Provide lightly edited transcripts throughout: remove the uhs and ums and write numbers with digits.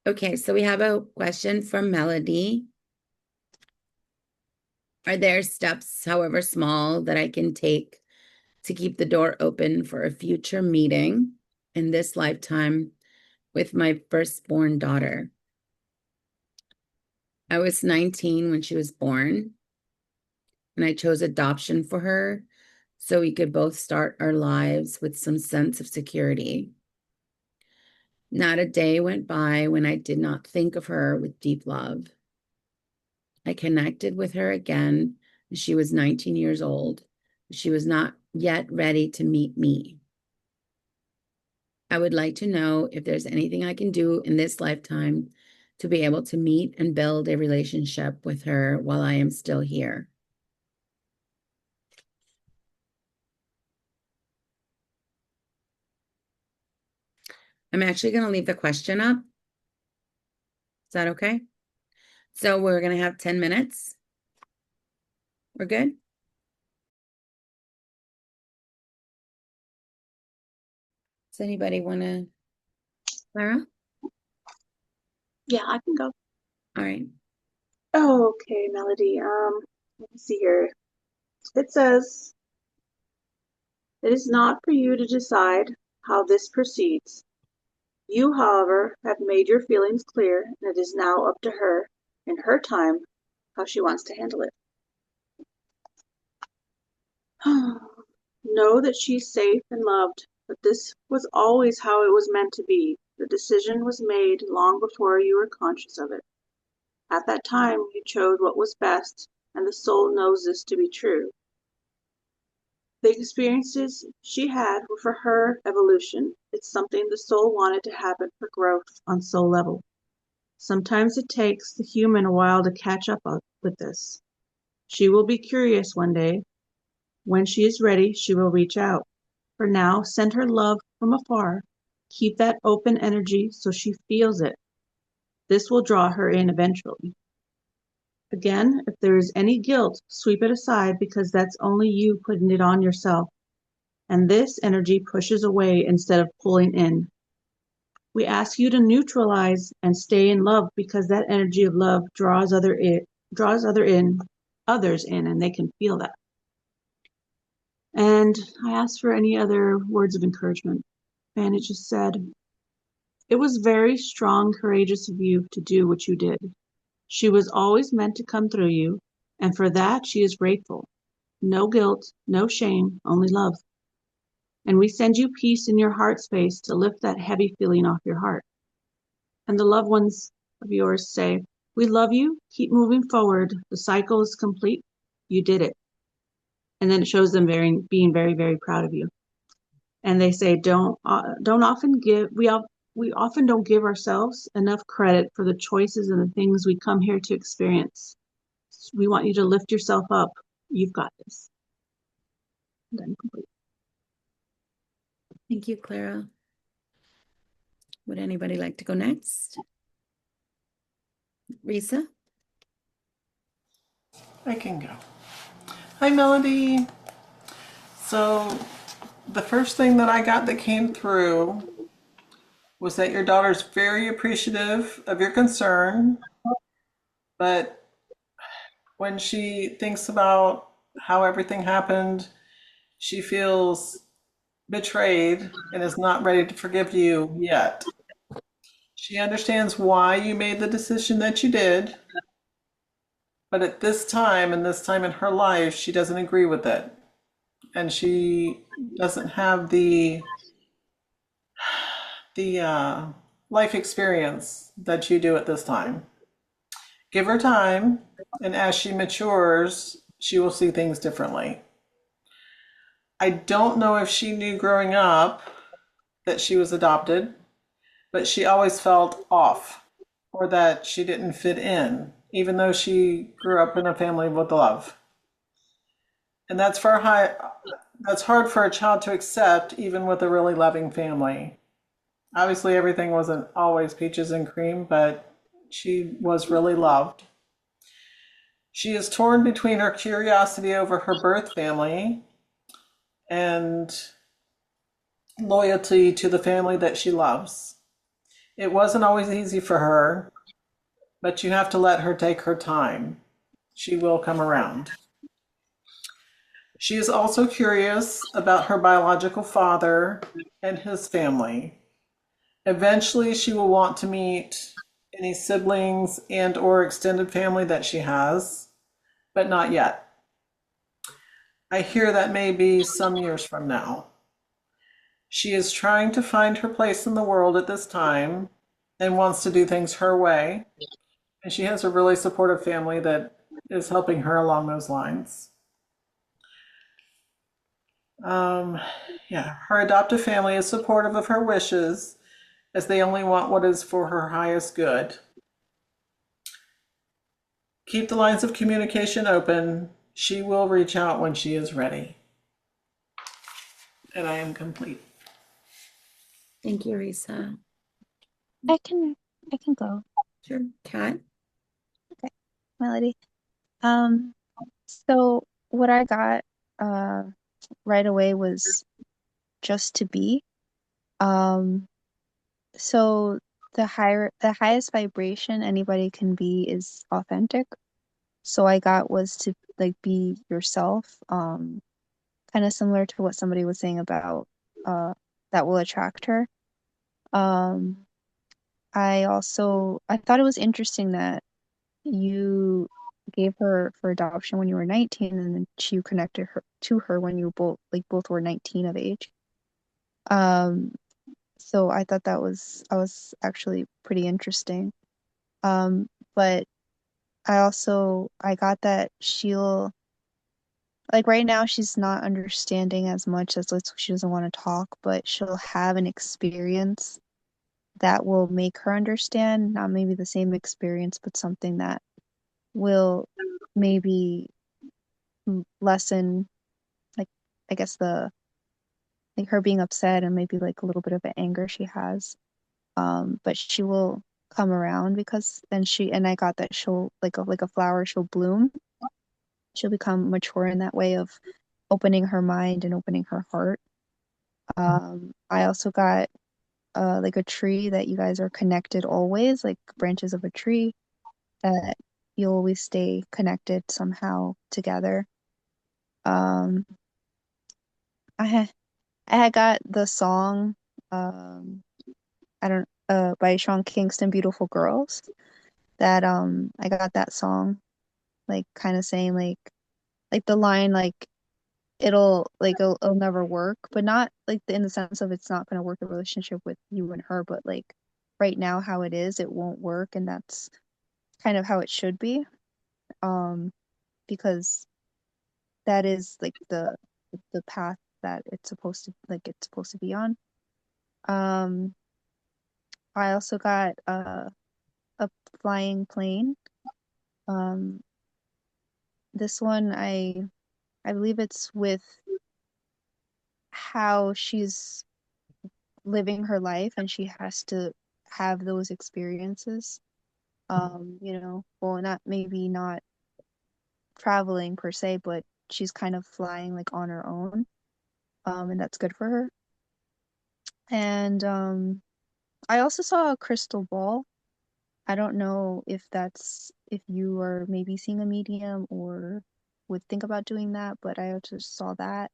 Okay, so we have a question from Melody. Are there steps, however small, that I can take to keep the door open for a future meeting in this lifetime with my firstborn daughter? I was 19 when she was born, and I chose adoption for her so we could both start our lives with some sense of security. Not a day went by when I did not think of her with deep love. I connected with her again when she was 19 years old. She was not yet ready to meet me. I would like to know if there's anything I can do in this lifetime to be able to meet and build a relationship with her while I am still here. I'm actually going to leave the question up. Is that okay? So we're going to have 10 minutes. We're good? Does anybody want to, Clara? Yeah, I can go. All right. Okay, Melody. Let me see here. It says, it is not for you to decide how this proceeds. You, however, have made your feelings clear, and it is now up to her, in her time, how she wants to handle it. Know that she's safe and loved, but this was always how it was meant to be. The decision was made long before you were conscious of it. At that time, you chose what was best, and the soul knows this to be true. The experiences she had were for her evolution. It's something the soul wanted to happen for growth on soul level. Sometimes it takes the human a while to catch up with this. She will be curious one day. When she is ready, she will reach out. For now, send her love from afar. Keep that open energy so she feels it. This will draw her in eventually. Again, if there is any guilt, sweep it aside because that's only you putting it on yourself. And this energy pushes away instead of pulling in. We ask you to neutralize and stay in love because that energy of love draws others in, and they can feel that. And I asked for any other words of encouragement, and it just said, "It was very strong, courageous of you to do what you did. She was always meant to come through you, and for that she is grateful. No guilt, no shame, only love. And we send you peace in your heart space to lift that heavy feeling off your heart." And the loved ones of yours say, "We love you. Keep moving forward. The cycle is complete. You did it." And then it shows them being very, very proud of you. And they say, don't often give we often don't give ourselves enough credit for the choices and the things we come here to experience. We want you to lift yourself up. You've got this. And I'm complete. Thank you, Clara. Would anybody like to go next? Risa? I can go. Hi, Melody. So, the first thing that I got that came through was that your daughter's very appreciative of your concern, but when she thinks about how everything happened, she feels betrayed and is not ready to forgive you yet. She understands why you made the decision that you did, but at this time and this time in her life, she doesn't agree with it. And she doesn't have the life experience that you do at this time. Give her time, and as she matures, she will see things differently. I don't know if she knew growing up that she was adopted, but she always felt off or that she didn't fit in, even though she grew up in a family with love. And that's hard for a child to accept, even with a really loving family. Obviously, everything wasn't always peaches and cream, but she was really loved. She is torn between her curiosity over her birth family and loyalty to the family that she loves. It wasn't always easy for her, but you have to let her take her time. She will come around. She is also curious about her biological father and his family. Eventually, she will want to meet any siblings and or extended family that she has, but not yet. I hear that may be some years from now. She is trying to find her place in the world at this time and wants to do things her way. And she has a really supportive family that is helping her along those lines. Um, yeah, her adoptive family is supportive of her wishes as they only want what is for her highest good. Keep the lines of communication open. She will reach out when she is ready. And I am complete. Thank you, Risa. I can go. Sure. Kat? Okay, Melody. Um, so what I got right away was just to be. Um, so the highest vibration anybody can be is authentic. So I got was to like be yourself. Kind of similar to what somebody was saying about that will attract her. Um, I thought it was interesting that you gave her for adoption when you were 19 and then you connected her to her when you both were 19 of age. Um, so I thought that was actually pretty interesting. But I got that she'll like right now she's not understanding as much as like she doesn't want to talk, but she'll have an experience that will make her understand, not maybe the same experience, but something that will maybe lessen like I guess the like her being upset and maybe like a little bit of the anger she has. But she will come around because then she and I got that she'll like a flower, she'll bloom. She'll become mature in that way of opening her mind and opening her heart. I also got like a tree that you guys are connected always, like branches of a tree that you'll always stay connected somehow together. Um, I had I had got the song I don't by Sean Kingston, Beautiful Girls. That I got that song like kind of saying like the line like it'll never work, but not like in the sense of it's not going to work the relationship with you and her, but like right now how it is, it won't work, and that's kind of how it should be. Um, because that is like the path that it's supposed to be on. Um, I also got a flying plane. Um, this one I believe it's with how she's living her life and she has to have those experiences. Well, not maybe not traveling per se, but she's kind of flying like on her own. And that's good for her. And I also saw a crystal ball. I don't know if you are maybe seeing a medium or would think about doing that, but I just saw that.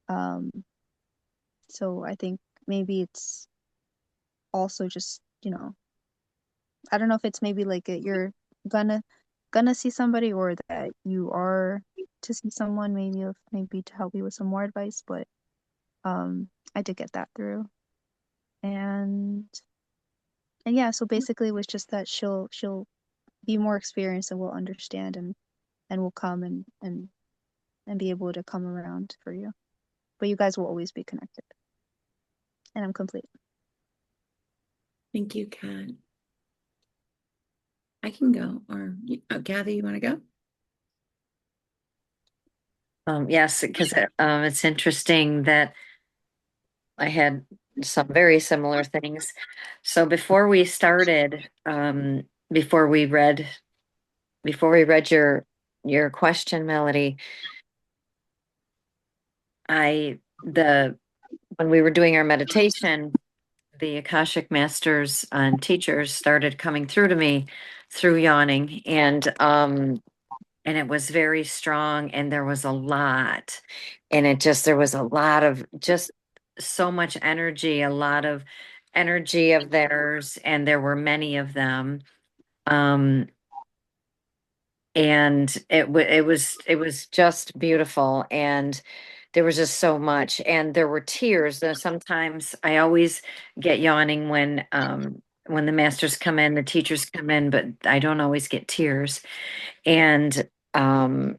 Um, so I think maybe it's also just, I don't know if it's maybe like you're gonna gonna see somebody or that you are to see someone maybe to help you with some more advice, but I did get that through. And and yeah, so basically it was just that she'll be more experienced and will understand and will come and be able to come around for you. But you guys will always be connected. And I'm complete. Thank you, Kat. I can go. Or Kathy, you want to go? Yes, because it's interesting that I had some very similar things. So before we started, before we read, before we read your question, Melody, I the when we were doing our meditation, the Akashic masters and teachers started coming through to me through yawning, and it was very strong, and there was a lot, and there was a lot of just so much energy, a lot of energy of theirs, and there were many of them. Um, and it was just beautiful, and there was just so much, and there were tears. Sometimes I always get yawning when the masters come in, the teachers come in, but I don't always get tears. And um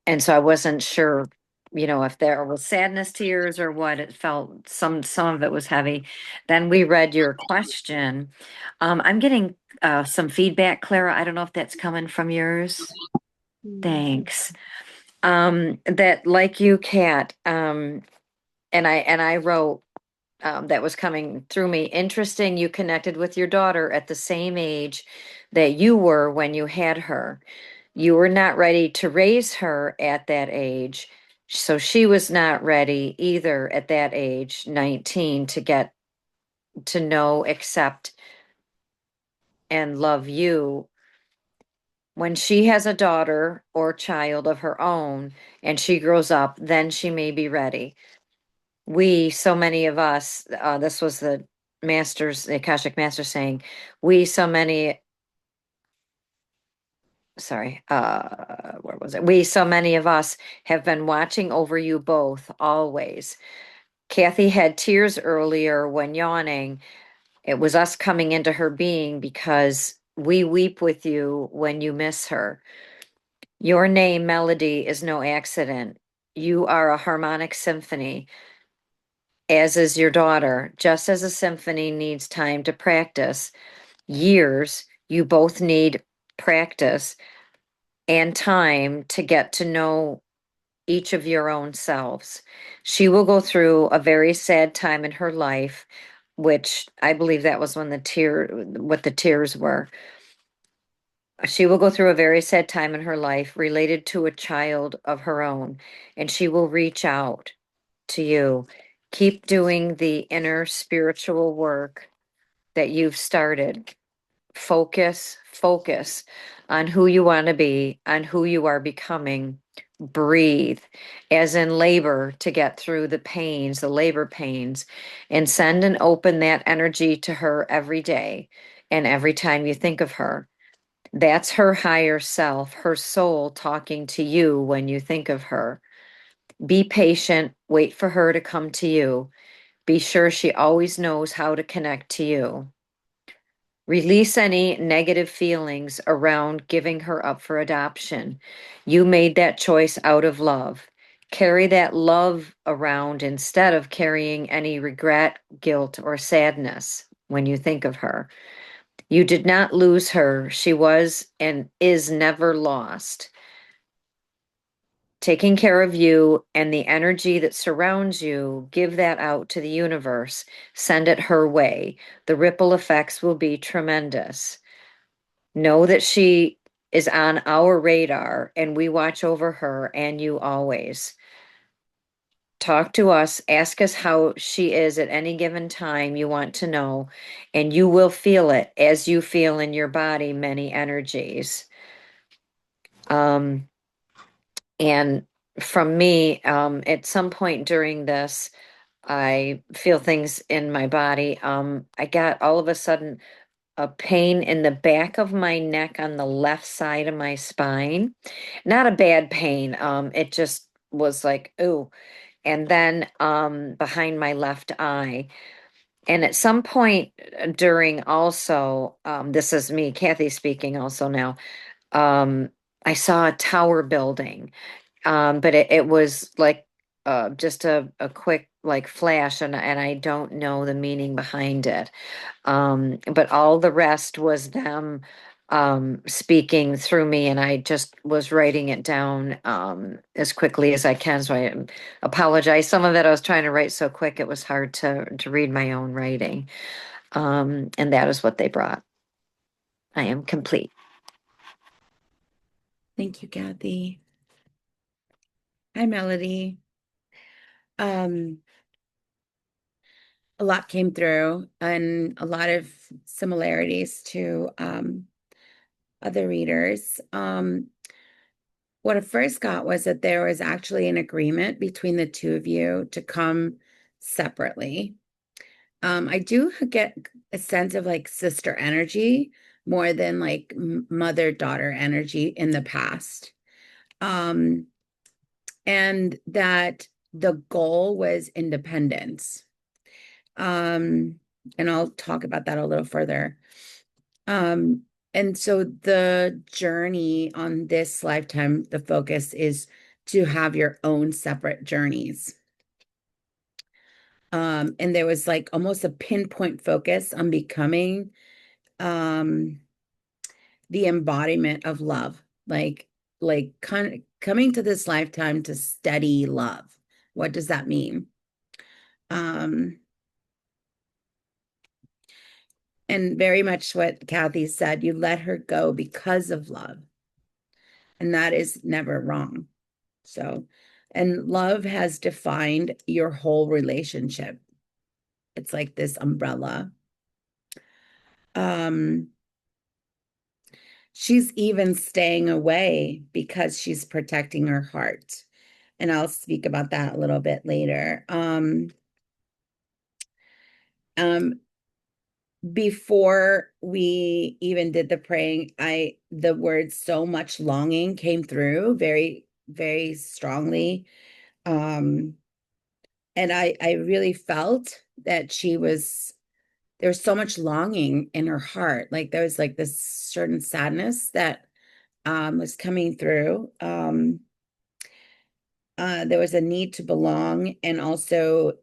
and so I wasn't sure, if there was sadness tears or what. It felt some of it was heavy. Then we read your question. I'm getting some feedback, Clara. I don't know if that's coming from yours. Thanks. That like you, Kat, and I wrote, that was coming through me. Interesting, you connected with your daughter at the same age that you were when you had her. You were not ready to raise her at that age, so she was not ready either at that age, 19, to get to know, accept, and love you. When she has a daughter or child of her own and she grows up, then she may be ready. So many of us, this was the Akashic Master saying, we, so many, sorry, where was it? We, so many of us, have been watching over you both always. Kathy had tears earlier when yawning. It was us coming into her being because we weep with you when you miss her. Your name, Melody, is no accident. You are a harmonic symphony, as is your daughter. Just as a symphony needs time to practice, years, you both need practice and time to get to know each of your own selves. She will go through a very sad time in her life, which I believe that was when what the tears were. She will go through a very sad time in her life related to a child of her own, and she will reach out to you. Keep doing the inner spiritual work that you've started. Focus on who you want to be, on who you are becoming. Breathe, as in labor, to get through the labor pains, and send and open that energy to her every day and every time you think of her. That's her higher self, her soul talking to you when you think of her. Be patient, wait for her to come to you. Be sure she always knows how to connect to you. Release any negative feelings around giving her up for adoption. You made that choice out of love. Carry that love around instead of carrying any regret, guilt, or sadness when you think of her. You did not lose her. She was and is never lost. Taking care of you and the energy that surrounds you, give that out to the universe. Send it her way. The ripple effects will be tremendous. Know that she is on our radar and we watch over her and you always. Talk to us, ask us how she is at any given time you want to know, and you will feel it as you feel in your body many energies. And from me, at some point during this, I feel things in my body. I got all of a sudden a pain in the back of my neck on the left side of my spine. Not a bad pain. It just was like, ooh. And then behind my left eye. And at some point during also, this is me, Kathy speaking also now, um, I saw a tower building, but it was like just a quick like flash, and I don't know the meaning behind it. But all the rest was them speaking through me, and I just was writing it down as quickly as I can. So I apologize. Some of it I was trying to write so quick it was hard to read my own writing. And that is what they brought. I am complete. Thank you, Kathy. Hi, Melody. Um, a lot came through and a lot of similarities to other readers. What I first got was that there was actually an agreement between the two of you to come separately. I do get a sense of like sister energy more than like mother-daughter energy in the past. Um, and that the goal was independence. Um, and I'll talk about that a little further. Um, and so the journey on this lifetime, the focus is to have your own separate journeys. And there was like almost a pinpoint focus on becoming um the embodiment of love, like coming to this lifetime to study love. What does that mean? Um, and very much what Kathy said, you let her go because of love. And that is never wrong. So, and love has defined your whole relationship. It's like this umbrella. Um, she's even staying away because she's protecting her heart. And I'll speak about that a little bit later. Um, before we even did the praying, the word so much longing came through very, very strongly. Um, and I really felt that there's so much longing in her heart. Like there was like this certain sadness that was coming through. There was a need to belong and also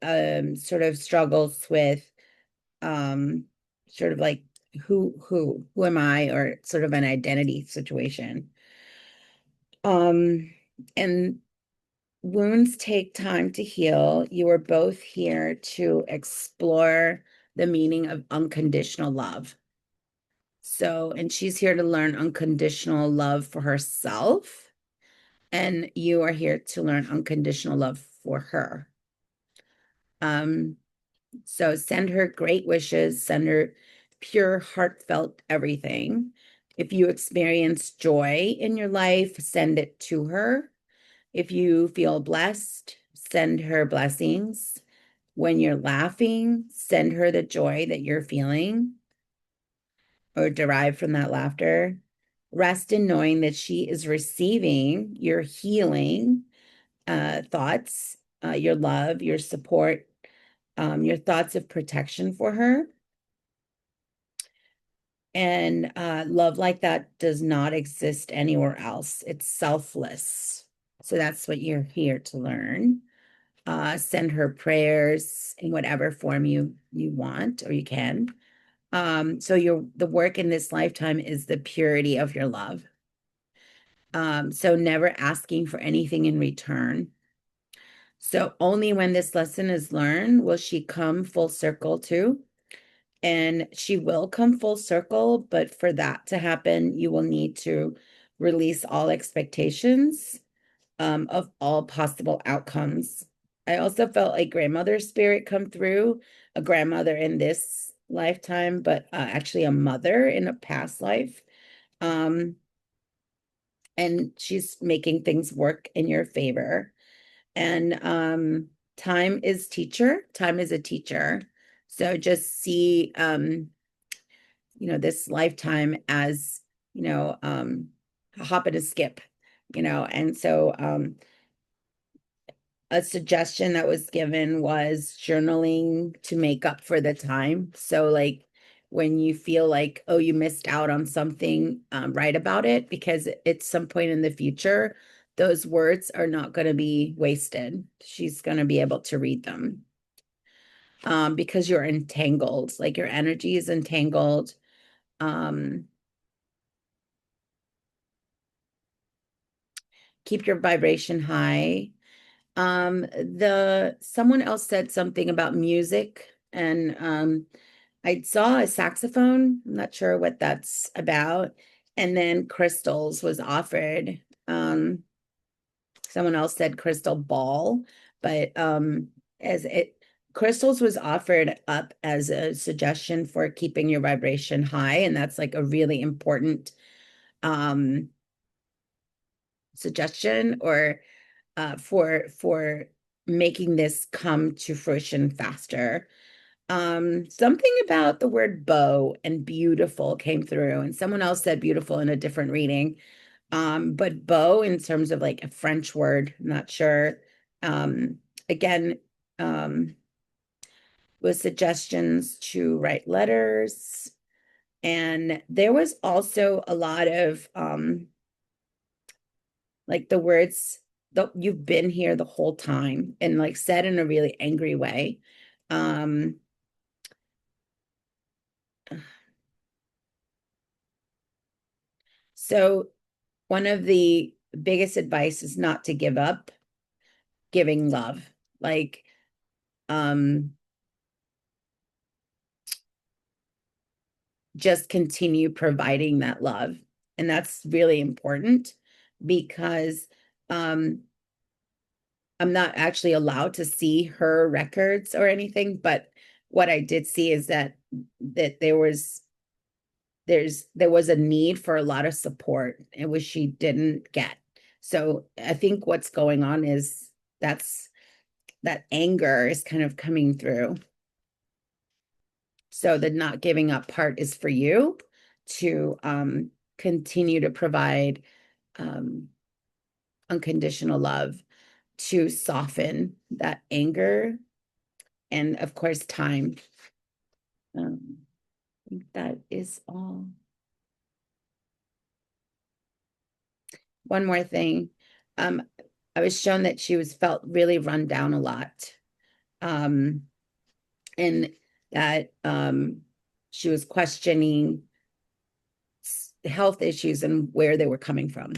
sort of struggles with um, sort of like who am I, or sort of an identity situation. Um, and wounds take time to heal. You are both here to explore the meaning of unconditional love. So, and she's here to learn unconditional love for herself, and you are here to learn unconditional love for her. Um, so send her great wishes, send her pure, heartfelt everything. If you experience joy in your life, send it to her. If you feel blessed, send her blessings. When you're laughing, send her the joy that you're feeling or derive from that laughter. Rest in knowing that she is receiving your healing thoughts, your love, your support, your thoughts of protection for her. And love like that does not exist anywhere else. It's selfless. So that's what you're here to learn. Send her prayers in whatever form you want or you can. So the work in this lifetime is the purity of your love. So never asking for anything in return. So only when this lesson is learned will she come full circle too. And she will come full circle, but for that to happen, you will need to release all expectations of all possible outcomes. I also felt like grandmother spirit come through, a grandmother in this lifetime, but actually a mother in a past life. Um, and she's making things work in your favor. And time is teacher. Time is a teacher. So just see this lifetime as, a hop and a skip, and so a suggestion that was given was journaling to make up for the time. So like when you feel like, oh, you missed out on something, write about it, because at some point in the future, those words are not going to be wasted. She's going to be able to read them. Because you're entangled, like your energy is entangled. Um, keep your vibration high. Someone else said something about music, and I saw a saxophone. I'm not sure what that's about. And then crystals was offered. Someone else said crystal ball, but as it crystals was offered up as a suggestion for keeping your vibration high, and that's like a really important suggestion, or for making this come to fruition faster. Something about the word bow and beautiful came through, and someone else said beautiful in a different reading. But bow in terms of like a French word, not sure. Again, with suggestions to write letters. And there was also a lot of like the words that you've been here the whole time, and like said in a really angry way. So one of the biggest advice is not to give up giving love. Like, just continue providing that love. And that's really important because I'm not actually allowed to see her records or anything, but what I did see is that there was a need for a lot of support, and which she didn't get. So I think what's going on is that anger is kind of coming through. So the not giving up part is for you to continue to provide unconditional love to soften that anger, and of course time. I think that is all. One more thing. I was shown that she was felt really run down a lot. And that she was questioning health issues and where they were coming from.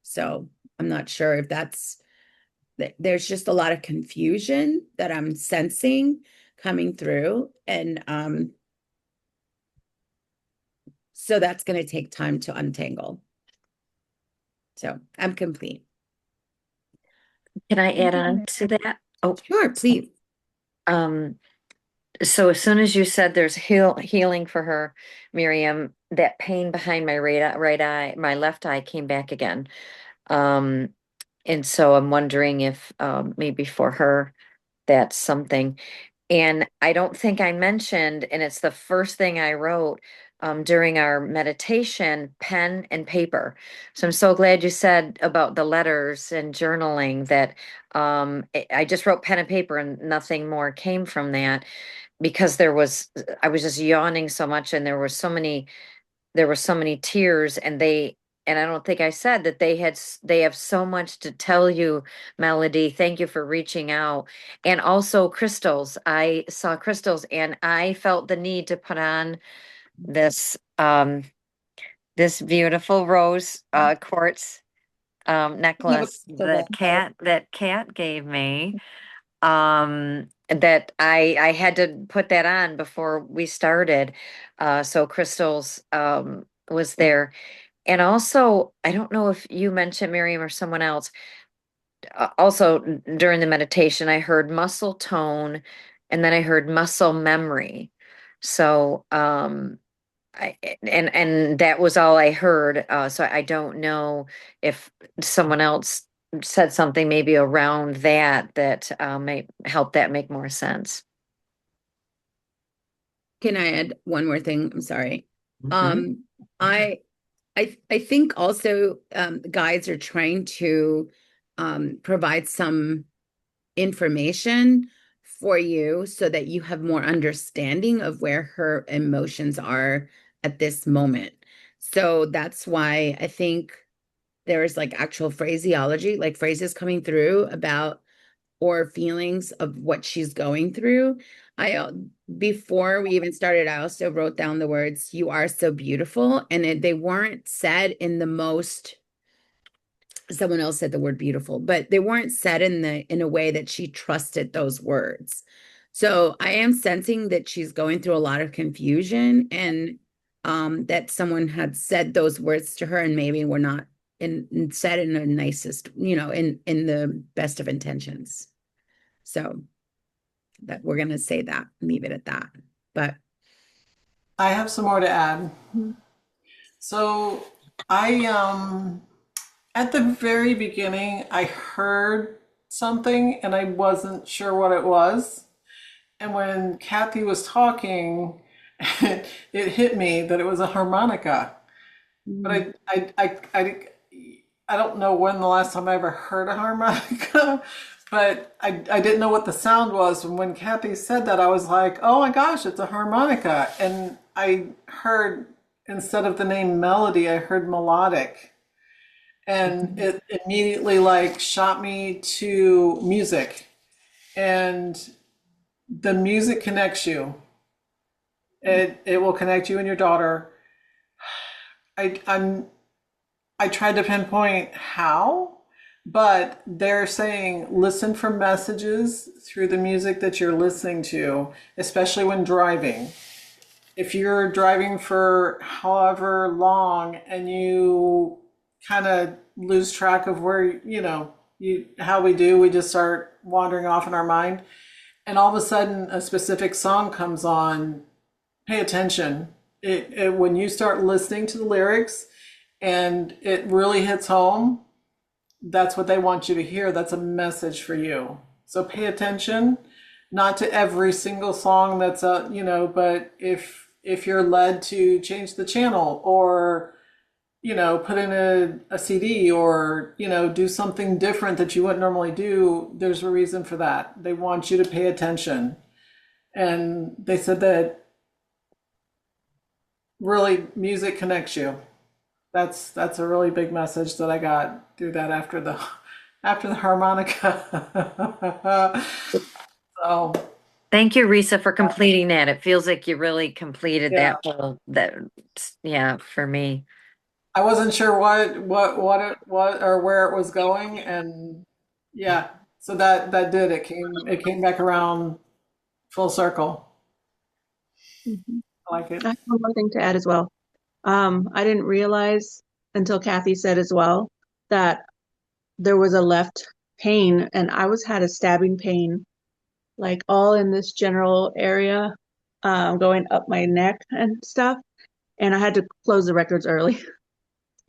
So I'm not sure if there's just a lot of confusion that I'm sensing coming through. And so that's going to take time to untangle. So I'm complete. Can I add on to that? Oh, sure, please. So as soon as you said there's healing for her, Miriam, that pain behind my right eye, my left eye came back again. And so I'm wondering if maybe for her that's something. And I don't think I mentioned, and it's the first thing I wrote during our meditation, pen and paper. So I'm so glad you said about the letters and journaling that I just wrote pen and paper and nothing more came from that, because I was just yawning so much, and there were so many tears, and I don't think I said that they have so much to tell you, Melody. Thank you for reaching out. And also crystals. I saw crystals and I felt the need to put on this this beautiful rose quartz necklace that cat gave me. That I had to put that on before we started. So crystals was there. And also, I don't know if you mentioned, Miriam, or someone else, also during the meditation, I heard muscle tone, and then I heard muscle memory. So and that was all I heard. So I don't know if someone else said something maybe around that may help that make more sense. Can I add one more thing? I'm sorry. I think also guides are trying to provide some information for you so that you have more understanding of where her emotions are at this moment. So that's why I think there's like actual phraseology, like phrases coming through about or feelings of what she's going through. Before we even started, I also wrote down the words "you are so beautiful," and they weren't said in the most. Someone else said the word beautiful, but they weren't said in a way that she trusted those words. So I am sensing that she's going through a lot of confusion, and that someone had said those words to her and maybe were not said in the nicest, in the best of intentions. So That we're gonna say that, leave it at that. But I have some more to add. So I at the very beginning I heard something and I wasn't sure what it was. And when Kathy was talking, it hit me that it was a harmonica. But I don't know when the last time I ever heard a harmonica, but I didn't know what the sound was. And when Kathy said that, I was like, oh my gosh, it's a harmonica. And I heard, instead of the name melody, I heard melodic. And it immediately like shot me to music. And the music connects you. It will connect you and your daughter. I'm I tried to pinpoint how, but they're saying listen for messages through the music that you're listening to, especially when driving. If you're driving for however long and you kind of lose track of where, how we do, we just start wandering off in our mind. And all of a sudden, a specific song comes on, pay attention. When you start listening to the lyrics, and it really hits home, that's what they want you to hear. That's a message for you. So pay attention, not to every single song that's but if you're led to change the channel or put in a CD or do something different that you wouldn't normally do, there's a reason for that. They want you to pay attention. And they said that really music connects you. That's a really big message that I got through that after the harmonica. So Thank you, Risa, for completing that. It feels like you really completed yeah, that whole, that, yeah, for me. I wasn't sure what it was or where it was going, and yeah, so that did it came back around full circle. Mhm. I like it. I have one more thing to add as well. I didn't realize until Kathy said as well that there was a left pain, and I had a stabbing pain, like all in this general area, going up my neck and stuff. And I had to close the records early.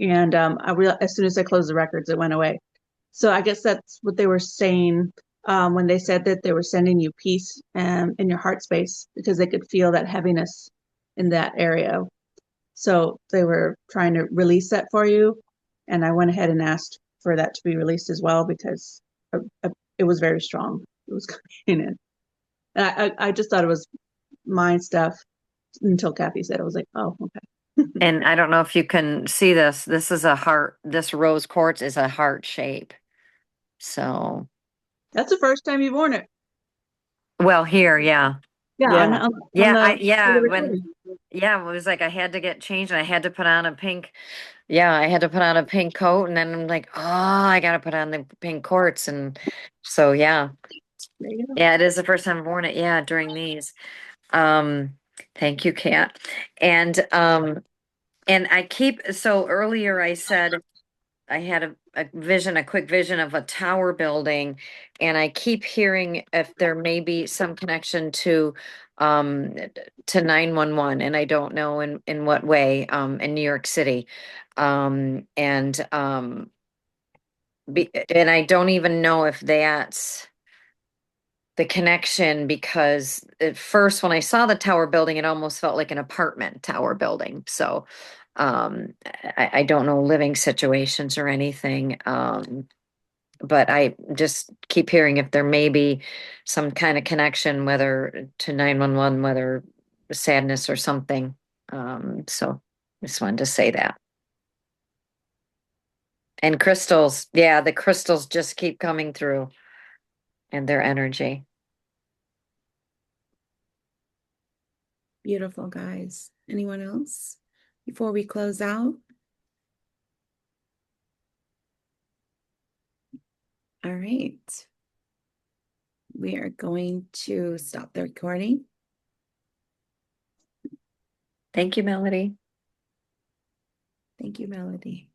And I real as soon as I closed the records, it went away. So I guess that's what they were saying when they said that they were sending you peace in your heart space because they could feel that heaviness in that area. So they were trying to release that for you. And I went ahead and asked for that to be released as well because it was very strong. It was coming in. And I just thought it was my stuff until Kathy said it. I was like, oh, okay. And I don't know if you can see this. This is a heart. This rose quartz is a heart shape. So, That's the first time you've worn it. well, here, yeah. Yeah, Yeah. on Yeah, the yeah, recording. yeah, it was like I had to get changed and I had to put on a pink, yeah, I had to put on a pink coat and then I'm like, oh, I gotta put on the pink quartz. And so, yeah, There you go. yeah, it is the first time I've worn it. Yeah, during these. Um, Thank you, Kat. And I keep, so earlier I said I had a vision, a quick vision of a tower building, and I keep hearing if there may be some connection um to 911, and I don't know in what way in New York City. And and I don't even know if that's the connection because at first when I saw the tower building, it almost felt like an apartment tower building. So I don't know living situations or anything. But I just keep hearing if there may be some kind of connection, whether to 911, whether sadness or something. So I just wanted to say that. And crystals, yeah, the crystals just keep coming through and their energy. beautiful, guys. Anyone else before we close out? All right. We are going to stop the recording. Thank you, Melody. Thank you, Melody.